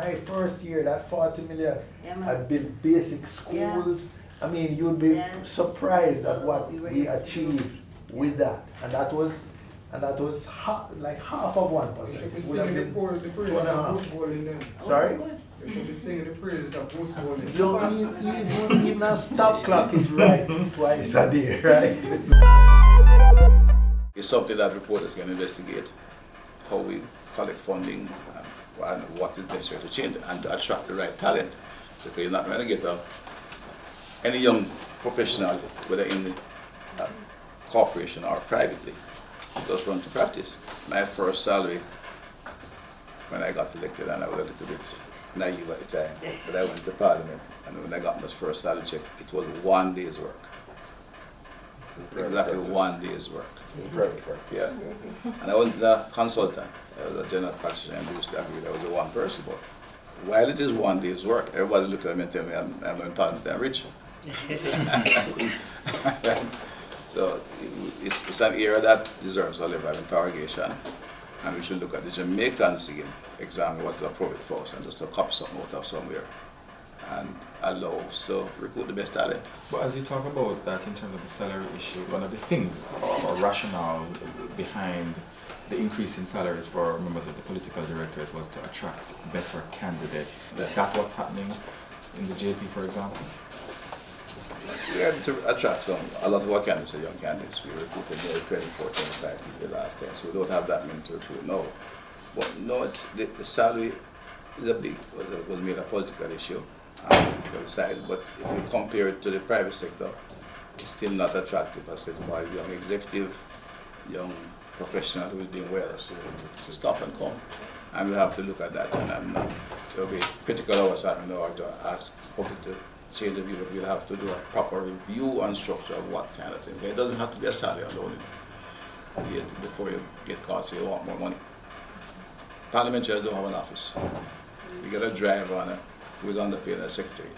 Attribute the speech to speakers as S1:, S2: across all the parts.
S1: my first year, that 40 million,
S2: Yeah, man.
S1: I built basic schools. I mean, you'd be surprised at what we achieved with that. And that was like half of 1%.
S3: You should be
S1: Would have
S3: singing
S1: been
S3: the praises of Bruce Bowling then.
S1: Sorry?
S3: You should be singing the praises of Bruce Bowling.
S1: Don't even a stop clock is right twice a day, right?
S4: It's something that reporters can investigate, how we collect funding and what is necessary to change and to attract the right talent. Because you're not going to get any young professional, whether in the corporation or privately, just run to practice. My first salary, when I got elected, and I was a little bit naive at the time, but I went to Parliament, and when I got my first salary check, it was 1 day's work. Exactly 1 day's work.
S5: Private practice.
S4: Yeah. And I wasn't a consultant. I was a general practitioner and used to agree that I was a one person. But while it is 1 day's work, everybody look at me and tell me I'm in Parliament and rich. So it's an era that deserves a level of interrogation. And we should look at the Jamaican scene, examine what's appropriate for us, and just to copy something out of somewhere and allow us to recruit the best talent.
S6: But as you talk about that in terms of the salary issue, one of the things or rationale behind the increase in salaries for members of the political directorate was to attract better candidates. Is that what's happening in the JP, for example?
S4: We had to attract a lot of our candidates are young candidates. We recruited nearly 24, 25 people last time, so we don't have that many to recruit now. But no, the salary is was made a political issue for the side, but if you compare it to the private sector, it's still not attractive, as I said, for a young executive, young professional who is doing well, so to stop and come. And we have to look at that, and I'm not to be critical of what's happening or to ask public to change the view, but we'll have to do a proper review and structure of what kind of thing. It doesn't have to be a salary alone before you get caught, so you want more money. Parliamentarians don't have an office. You get a driver and who's underpaid as secretary.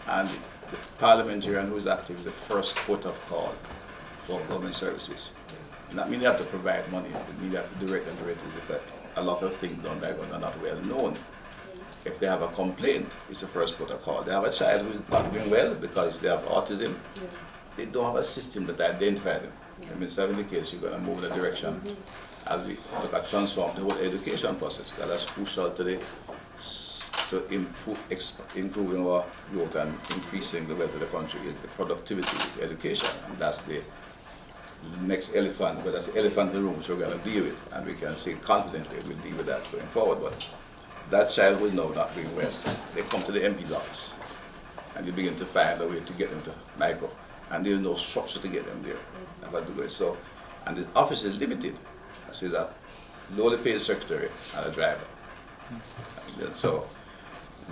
S4: And the parliamentarian who is active is the first port of call for government services. And that means you have to provide money. It means you have to direct them to it because a lot of things done by government are not well known. If they have a complaint, it's the first protocol. They have a child who is not doing well because they have autism. They don't have a system that identifies them. I mean, in the case, you're going to move in a direction as we look at transform the whole education process. Because that's crucial today to improving our growth and increasing the wealth of the country is the productivity of education. And that's the next elephant, but that's the elephant in the room which we're going to deal with. And we can say confidently we'll deal with that going forward. But that child will know not doing well. They come to the MP's office and you begin to find a way to get them to micro. And there's no structure to get them there. So, and the office is limited. I say that lowly paid secretary and a driver. And so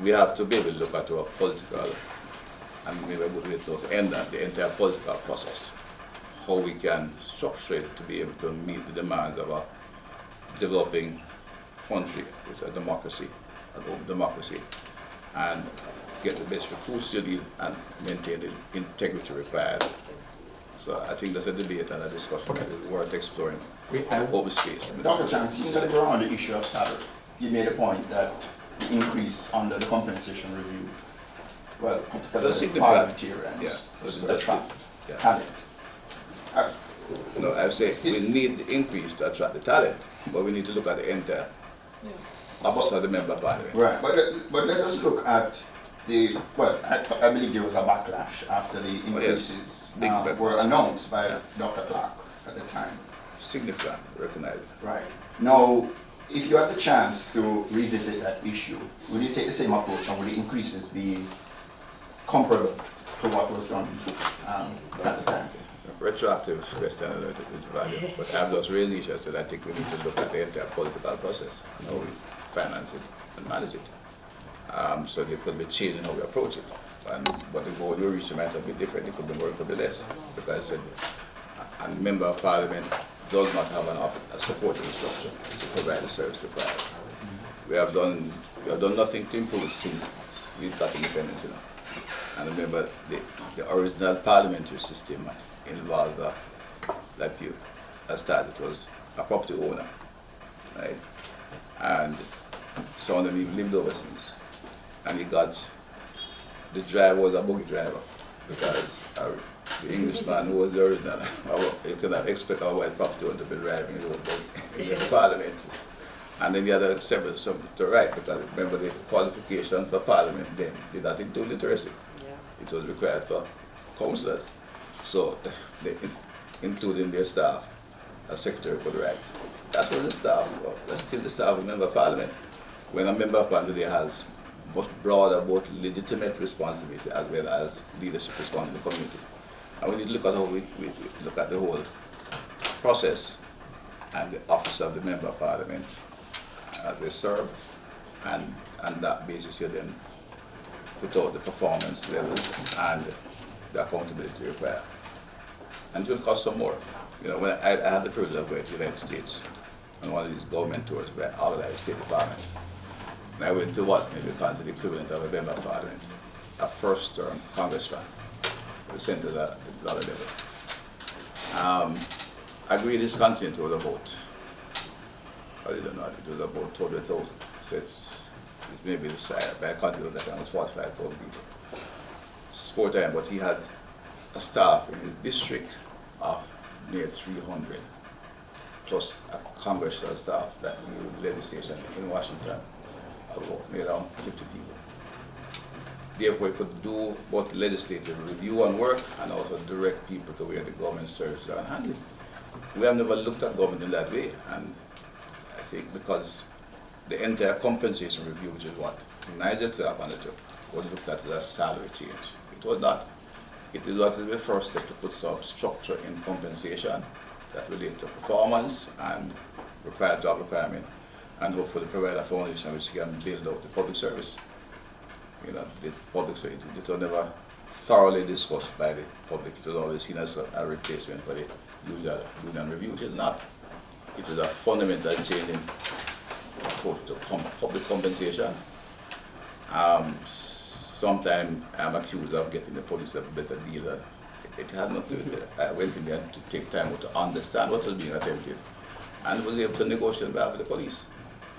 S4: we have to be able to look at our political, and maybe a good way to end that, the entire political process. How we can structure it to be able to meet the demands of a developing country, which is a democracy, an open democracy, and get the best recruits you need and maintain the integrity required. So I think that's a debate and a discussion that is worth exploring over space.
S5: Dr. Chang, seeing that we're on the issue of salary, you made a point that the increase under the compensation review, well, particularly parliamentarians, was attract talent.
S4: No, I say we need the increase to attract the talent, but we need to look at the entire office of the member of parliament.
S5: Right, but let us look at the, well, I believe there was a backlash after the increases were announced by Dr. Clark at the time.
S4: Significant, recognized.
S5: Right. Now, if you had the chance to revisit that issue, would you take the same approach and would the increases be comparable to what was done at the time?
S4: Retroactive question is value, but I've just raised the issue. I said I think we need to look at the entire political process and how we finance it and manage it. So there could be change in how we approach it. But the goal you reach might have been different. It could be more, it could be less. Because I said a member of parliament does not have a supporting structure to provide the service required. We have done nothing to improve it since we've got independence. And remember, the original parliamentary system involved that you started was a property owner, right? And some of them even lived overseas. And he got, the driver was a buggy driver, because the Englishman who was the original, you could not expect our white property owner to be driving his own buggy in the parliament. And then the other accepted something to write, because remember the qualification for parliament then did not include literacy.
S2: Yeah.
S4: It was required for councillors. So they including their staff, a secretary could write. That was the staff, that's still the staff of a member of parliament. When a member of parliament has much broader, both legitimate responsibility as well as leadership responsibility in the community. And we need to look at how we look at the whole process and the office of the member of parliament as they serve, and on that basis you then put out the performance levels and the accountability required. And it will cost some more. You know, when I had the privilege of going to the United States on one of these government tours by all of the State Department. And I went to what maybe considered the equivalent of a member of parliament, a first-term congressman, the center of the dollar level. I agree this constituency was about, I don't know, it was about 200,000. So it's maybe the size, but I consider that time was 45,000 people. It's 4 times, but he had a staff in his district of near 300, plus a congressional staff that he legislation in Washington about near around 50 people. Therefore, he could do both legislative review and work and also direct people to where the government services are handling. We have never looked at government in that way, and I think because the entire compensation review, which is what Nigel Clark undertook, was looked at as a salary change. It was not. It was the first step to put some structure in compensation that relates to performance and required job requirement, and hopefully provide a foundation which can build out the public service. You know, the public service, it was never thoroughly discussed by the public. It was always seen as a replacement for the usual union review, which is not. It is a fundamental change in approach to public compensation. Sometimes I'm accused of getting the police a better deal. It had not to do with it. I went in there to take time to understand what was being attempted and was able to negotiate on behalf of the police.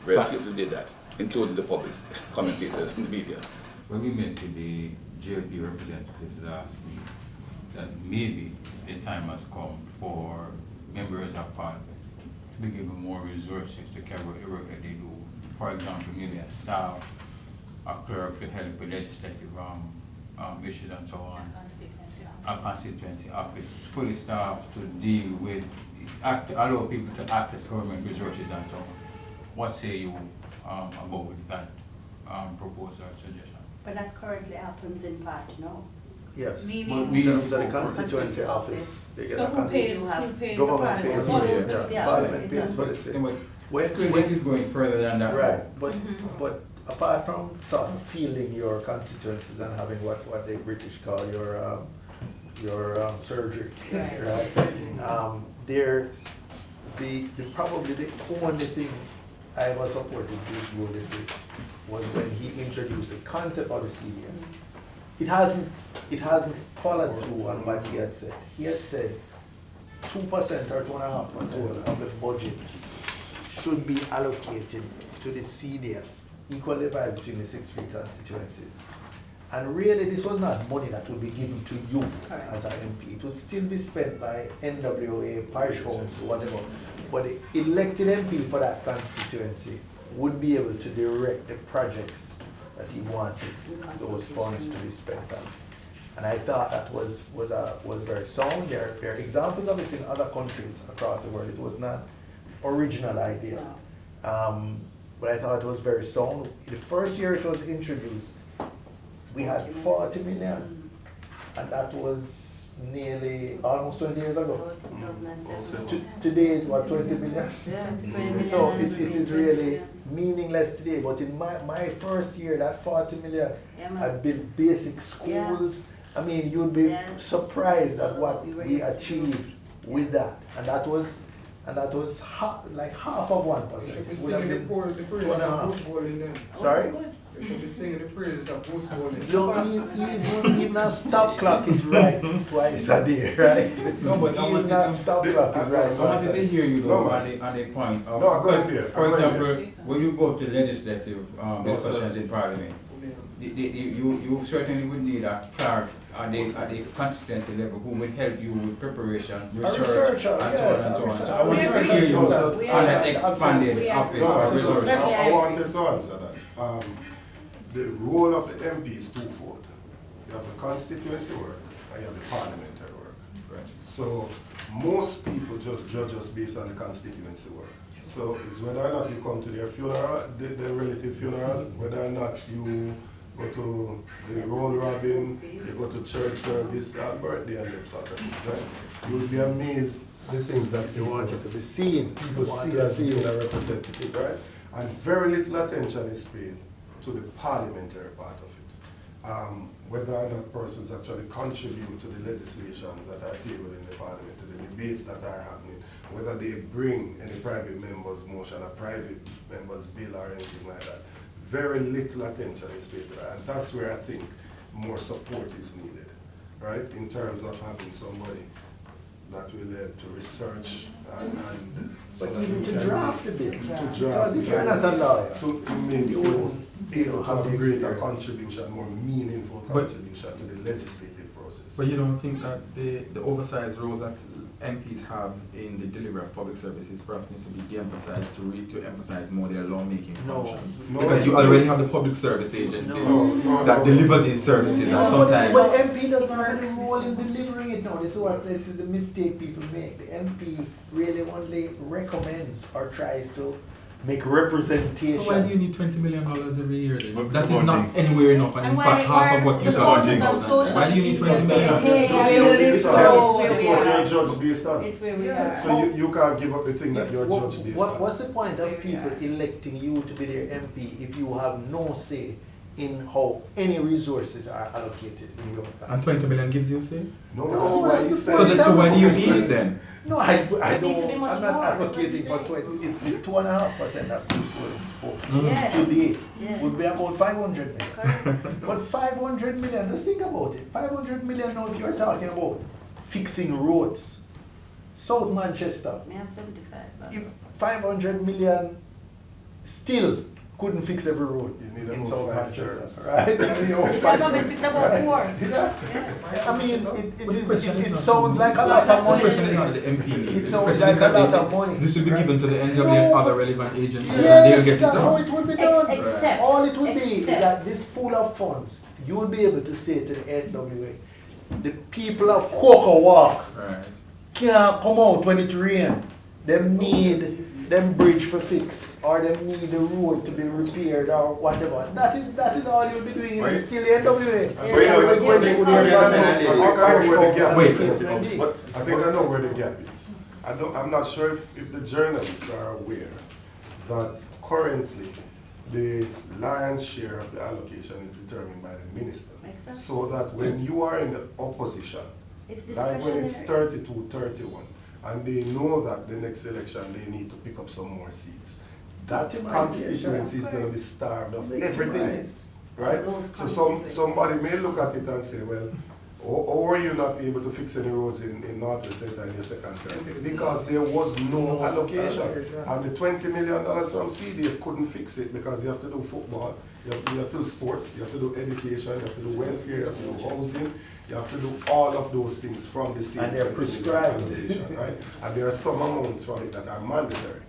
S4: Very few people did that, including the public commentators in the media.
S7: When we met with the JLP representatives last week, that maybe the time has come for members of parliament to be given more resources to carry out the work that they do. For example, maybe a staff, a clerk to help with legislative issues and so on. A constituency office, fully staffed to deal with, allow people to access government resources and so on. What say you about that proposal or suggestion?
S2: But that currently happens in part, no?
S1: Yes.
S2: Meaning
S1: In terms of the constituency office, they get
S8: So
S1: a
S8: who
S1: constituency.
S8: pays?
S1: Government pays for it,
S2: Yeah,
S1: yeah. Parliament pays
S2: it
S1: for the
S2: does.
S1: state.
S7: Yeah, but
S1: When,
S7: it is going further than that.
S1: right, but apart from sort of feeling your constituencies and having what the British call your surgery,
S2: Right.
S1: They're probably the only thing I was supporting this rule was when he introduced the concept of the CDM. It hasn't followed through on what he had said. He had said 2% or 2.5% of the budget should be allocated to the CDF, equally divided between the 6 free constituencies. And really, this was not money that would be given to you as an MP. It would still be spent by NWA, parish council, whatever. But the elected MP for that constituency would be able to direct the projects that he wanted those funds to be spent on. And I thought that was very sound. There are examples of it in other countries across the world. It was not original idea. But I thought it was very sound. The first year it was introduced, we had 40 million, and that was nearly almost 20 years ago. Today is what, 20 million?
S2: Yeah, it's 20 million.
S1: So it is really meaningless today, but in my first year, that 40 million, I built basic schools. I mean, you'd be surprised at what we achieved with that, and that was like half of 1%.
S3: If
S1: It
S3: you
S1: would have
S3: see the
S1: been
S3: poor, the praise of
S1: 2.5.
S3: Bruce Ball in them.
S1: Sorry?
S3: You should be singing the praises of postponing.
S1: Even a stop clock is right twice a day, right?
S7: No, but I
S1: Even
S7: wanted
S1: a
S7: to,
S1: stop clock is
S7: I
S1: right.
S7: wanted to hear you
S8: No,
S7: though
S8: man.
S7: on the point of,
S8: No, I'm going
S7: because,
S8: there.
S7: for
S8: I'm going
S7: example, when you go to legislative discussions in Parliament, you certainly would need a clerk at the constituency level who would help you with preparation, research,
S1: researcher,
S7: and so on
S1: yes,
S7: and so on.
S1: a
S7: So I want to
S1: researcher.
S7: hear you
S1: We
S7: on
S1: are-
S7: that expanded
S2: we are-
S7: office
S8: No,
S7: for
S8: so
S7: resources.
S8: I wanted to answer that. The role of the MP is twofold. You have the constituency work and you have the parliamentary work.
S7: Right.
S8: So most people just judge us based on the constituency work. So it's whether or not you come to their funeral, their relative funeral, whether or not you go to the roll robin, you go to church service, birthday and them sort of things, right? You will be amazed the things that
S1: You want it to be seen.
S8: people see as you a representative, right? And very little attention is paid to the parliamentary part of it. Whether or not persons actually contribute to the legislations that are tabled in the parliament, to the debates that are happening, whether they bring any private member's motion, a private member's bill or anything like that. Very little attention is paid to that, and that's where I think more support is needed, right? In terms of having somebody that will help to research and so
S1: But
S8: that
S1: even
S8: you
S1: to
S8: can
S1: draft the bill.
S8: to
S1: Because
S8: draft
S1: if you're not a lawyer,
S8: to make
S1: you
S8: you
S1: wouldn't
S8: able to
S1: have
S8: have
S1: the
S8: a greater
S1: experience.
S8: contribution, more meaningful
S6: But-
S8: contribution to the legislative process.
S6: But you don't think that the oversized role that MPs have in the delivery of public services perhaps needs to be de-emphasized to emphasize more their lawmaking
S1: No.
S6: function?
S8: No.
S6: Because you already have the public service agencies
S8: No.
S6: that deliver these services, and
S1: But
S6: sometimes
S1: MP doesn't have any role in delivering it now. This is the mistake people make. The MP really only recommends or tries to make representation.
S6: so why do you need $20 million every year then?
S9: But
S6: That
S9: it's
S6: is not
S9: budgeting.
S6: anywhere enough, and in
S2: And
S6: fact half of what you
S2: the
S6: should
S2: focus
S6: budget.
S2: on social
S6: Why do you need
S2: media
S6: 20 million?
S2: saying, hey, I
S1: So
S2: do this
S1: it's
S2: pro.
S1: what
S8: It's what you're judged based on.
S2: It's where we
S1: Yeah.
S2: are.
S8: So you can't give up the thing that you're judged based on.
S1: What's the point of people electing you to be their MP if you have no say in how any resources are allocated in your
S6: And
S1: class?
S6: 20 million gives you a say?
S8: No,
S1: No,
S8: that's why
S1: that's
S8: you
S1: the
S8: said.
S1: point.
S6: So why do you need it then?
S1: No, I
S2: It needs to be
S1: don't,
S2: much
S1: I'm not
S2: more,
S1: advocating for
S2: that's what I'm
S1: 20,
S2: saying.
S1: if the 2.5% of the school spoke
S2: Yes.
S1: today
S2: Yes.
S1: would be about 500 million.
S2: Correct.
S1: But 500 million, just think about it. 500 million now if you're talking about fixing roads. South Manchester,
S2: May I have 75?
S1: if 500 million still couldn't fix every road
S8: You need a
S1: in
S8: more
S1: South
S8: 5
S1: Manchester,
S8: terms.
S1: right? You know,
S2: If I promise picked about
S1: right?
S2: 4.
S1: Yeah. I mean,
S6: But
S1: it
S6: the question is
S1: it
S6: not-
S1: sounds like a lot of
S6: The
S1: money.
S6: question is not the MP needs.
S1: It
S6: The
S1: sounds
S6: question
S1: like
S6: is
S1: a
S6: that
S1: lot of money.
S6: this will be given to the NWA
S1: No,
S6: and other
S1: but-
S6: relevant agencies and they'll
S1: Yes,
S6: get it
S1: that's how
S6: done.
S1: it would be done.
S2: Except.
S1: All it would be is
S2: Except.
S1: that this pool of funds, you would be able to say to the NWA, the people of Cocoa Walk
S6: Right.
S1: can't come out when it rain. Them need them bridge for fix, or them need the road to be repaired, or whatever. That is all you'll be doing.
S9: Wait.
S1: It's still the NWA.
S2: Wait,
S1: When
S2: wait,
S1: they
S2: wait,
S1: would
S2: wait,
S1: have
S2: wait,
S1: done
S8: wait,
S1: it,
S8: wait,
S1: or
S8: wait,
S1: or
S8: wait,
S1: or
S6: wait,
S1: states
S6: wait,
S1: may be.
S8: But I think I know where the gap is. I'm not sure if the journalists are aware that currently the lion's share of the allocation is determined by the minister.
S2: Makes sense.
S8: So that when
S6: Yes.
S8: you are in the opposition,
S2: It's
S8: like when it's
S2: discretionary.
S8: 32-31, and they know that the next election they need to pick up some more seats, that
S1: Victimization.
S8: constituency is going to be starved of everything,
S1: Victimized.
S8: right?
S2: Those
S8: So
S2: constituencies.
S8: somebody may look at it and say, well, or were you not able to fix any roads in Northwest Center in your second term? Because there was no allocation. And the $20 million from CDF couldn't fix it because you have to do football, you have to do sports, you have to do education, you have to do welfare, you have to do housing, you have to do all of those things from the same
S1: And they're
S8: $20 million
S1: prescribed.
S8: allocation, right? And there are some amounts from it that are mandatory.